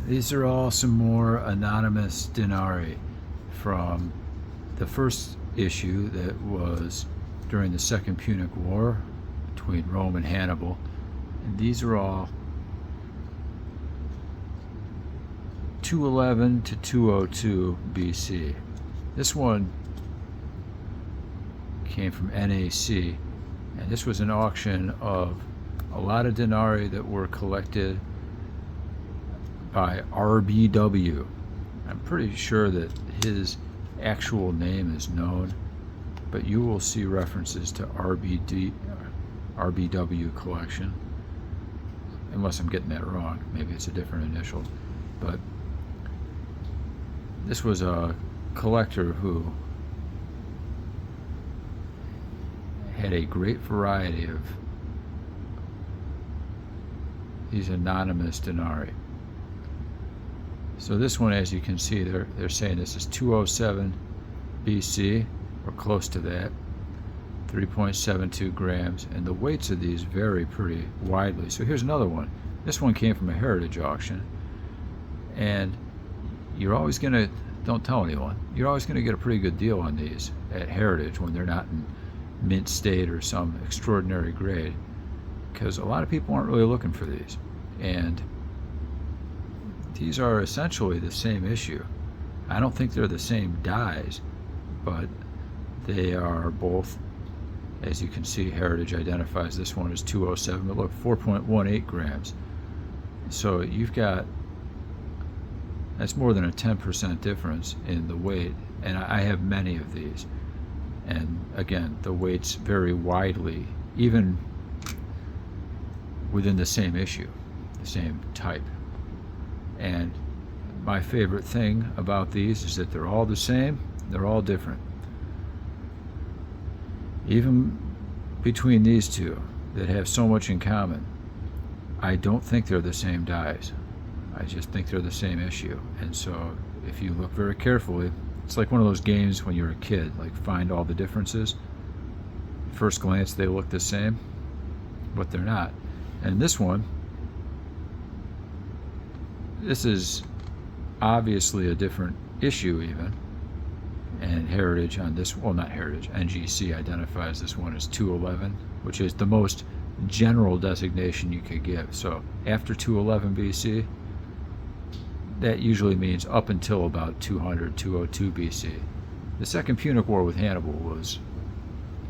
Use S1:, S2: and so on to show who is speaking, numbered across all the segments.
S1: These are all some more anonymous denarii from the first issue that was during the Second Punic War between Rome and Hannibal. And these are all 211 to 202 BC. This one came from NAC, and this was an auction of a lot of denarii that were collected by RBW. I'm pretty sure that his actual name is known, but you will see references to RBW collection, unless I'm getting that wrong. Maybe it's a different initial. But this was a collector who had a great variety of these anonymous denarii. So this one, as you can see, they're saying this is 207 BC, or close to that, 3.72 grams, and the weights of these vary pretty widely. So here's another one. This one came from a heritage auction, and you're always going to, don't tell anyone, you're always going to get a pretty good deal on these at heritage when they're not in mint state or some extraordinary grade, because a lot of people aren't really looking for these. And these are essentially the same issue. I don't think they're the same dies, but they are both, as you can see, heritage identifies this one as 207, but look, 4.18 grams. So you've got, that's more than a 10% difference in the weight, and I have many of these. And again, the weights vary widely, even within the same issue, the same type. And my favorite thing about these is that they're all the same, they're all different. Even between these two that have so much in common, I don't think they're the same dies. I just think they're the same issue. And so if you look very carefully, it's like one of those games when you're a kid, like find all the differences. First glance they look the same, but they're not. And this one, this is obviously a different issue even. And heritage on this, well, not heritage, NGC identifies this one as 211, which is the most general designation you could give. So after 211 BC, that usually means up until about 200, 202 BC. The Second Punic War with Hannibal was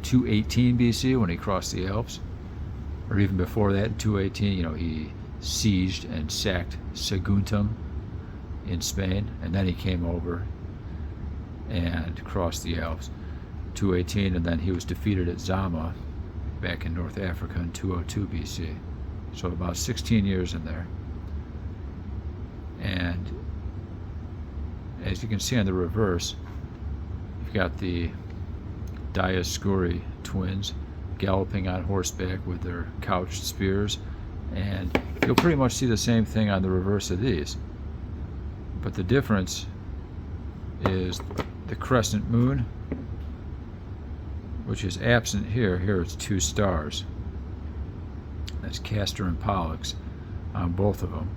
S1: 218 BC when he crossed the Alps, or even before that, in 218, he sieged and sacked Saguntum in Spain, and then he came over and crossed the Alps, 218, and then he was defeated at Zama back in North Africa in 202 BC. So about 16 years in there. And as you can see on the reverse, you've got the Dioscuri twins galloping on horseback with their couched spears, and you'll pretty much see the same thing on the reverse of these. But the difference is the crescent moon, which is absent here. Here it's 2 stars. That's Castor and Pollux on both of them.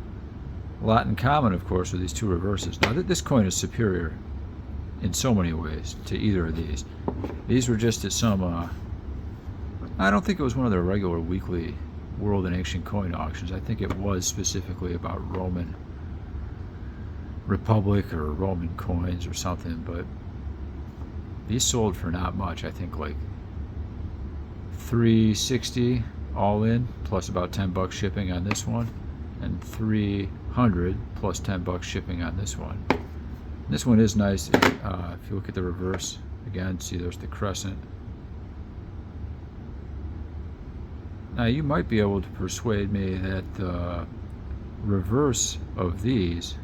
S1: A lot in common, of course, with these two reverses. Now, this coin is superior in so many ways to either of these. These were just at some, I don't think it was one of their regular weekly World and Ancient Coin auctions. I think it was specifically about Roman Republic or Roman coins or something, but these sold for not much. I think like $360 all in, plus about $10 shipping on this one, and $300 plus $10 shipping on this one. This one is nice. If you look at the reverse again, see there's the crescent. Now you might be able to persuade me that the reverse of these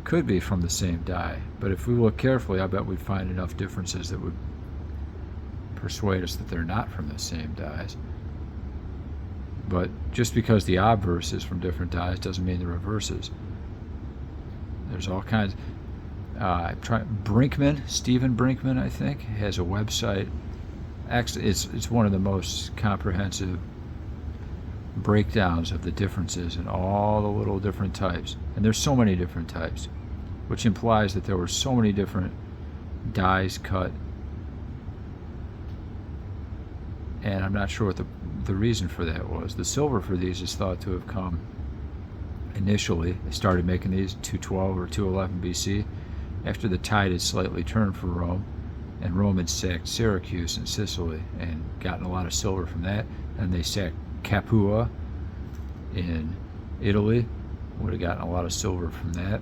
S1: could be from the same die, but if we look carefully, I bet we'd find enough differences that would persuade us that they're not from the same dies. But just because the obverse is from different dies doesn't mean the reverses. There's all kinds. Brinkman, Stephen Brinkman, I think, has a website. Actually, it's one of the most comprehensive breakdowns of the differences in all the little different types. And there's so many different types, which implies that there were so many different dies cut. And I'm not sure what the reason for that was. The silver for these is thought to have come initially. They started making these 212 or 211 BC after the tide had slightly turned for Rome, and Rome had sacked Syracuse in Sicily and gotten a lot of silver from that. And they sacked Capua in Italy, would have gotten a lot of silver from that,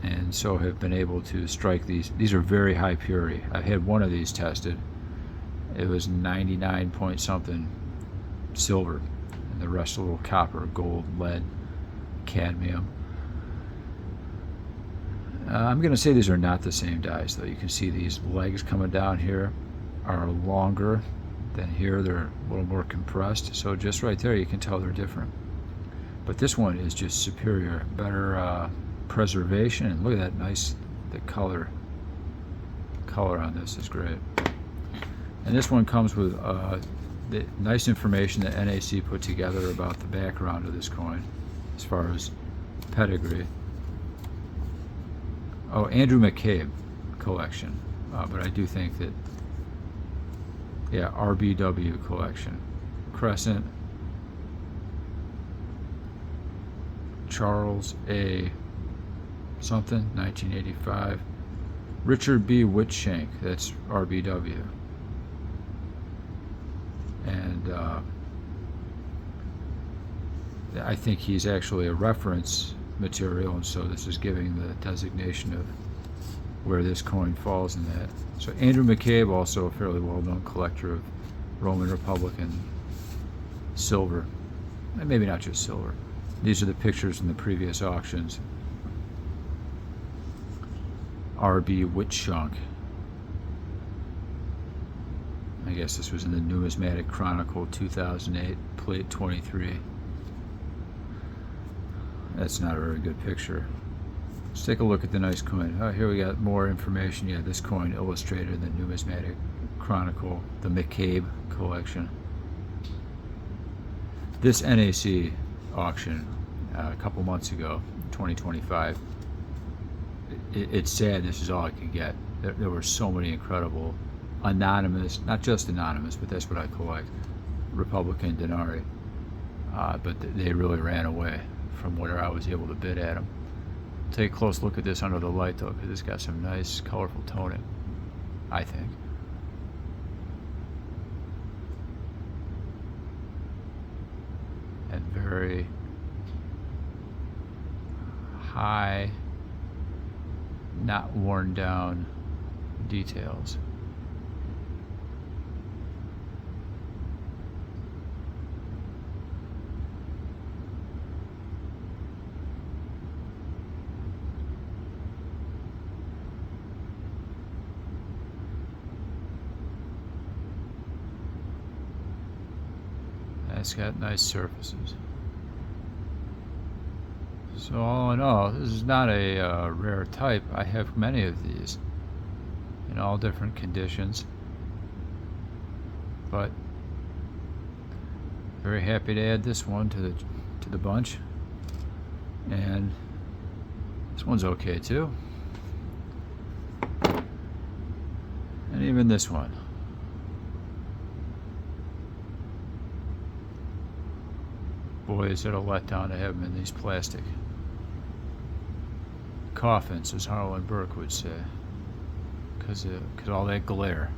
S1: and so have been able to strike these. These are very high purity. I had one of these tested. It was 99 point something silver, and the rest a little copper, gold, lead, cadmium. I'm going to say these are not the same dies, though. You can see these legs coming down here are longer than here. They're a little more compressed, so just right there you can tell they're different. But this one is just superior, better preservation, and look at that nice, the color on this is great. And this one comes with the nice information that NAC put together about the background of this coin as far as pedigree. Oh, Andrew McCabe collection, but I do think that, yeah, RBW collection. Crescent, Charles A. something, 1985. Richard B. Whitshank, that's RBW. And I think he's actually a reference material, and so this is giving the designation of where this coin falls in that. So Andrew McCabe, also a fairly well-known collector of Roman Republican silver, and maybe not just silver. These are the pictures in the previous auctions. R.B. Whitshank. I guess this was in the Numismatic Chronicle 2008, plate 23. That's not a very good picture. Let's take a look at the nice coin. Oh, here we got more information. Yeah, this coin illustrated in the Numismatic Chronicle, the McCabe collection. This NAC auction a couple months ago, 2025, it's sad this is all I could get. There were so many incredible anonymous, not just anonymous, but that's what I collect, Republican denarii. But they really ran away from where I was able to bid at them. Take a close look at this under the light, though, because it's got some nice, colorful toning, I think. And very high, not worn down details. It's got nice surfaces. So all in all, this is not a rare type. I have many of these in all different conditions, but very happy to add this one to the bunch. And this one's okay too, and even this one. Boy, is it a letdown to have them in these plastic coffins, as Harlan Burke would say, because all that glare.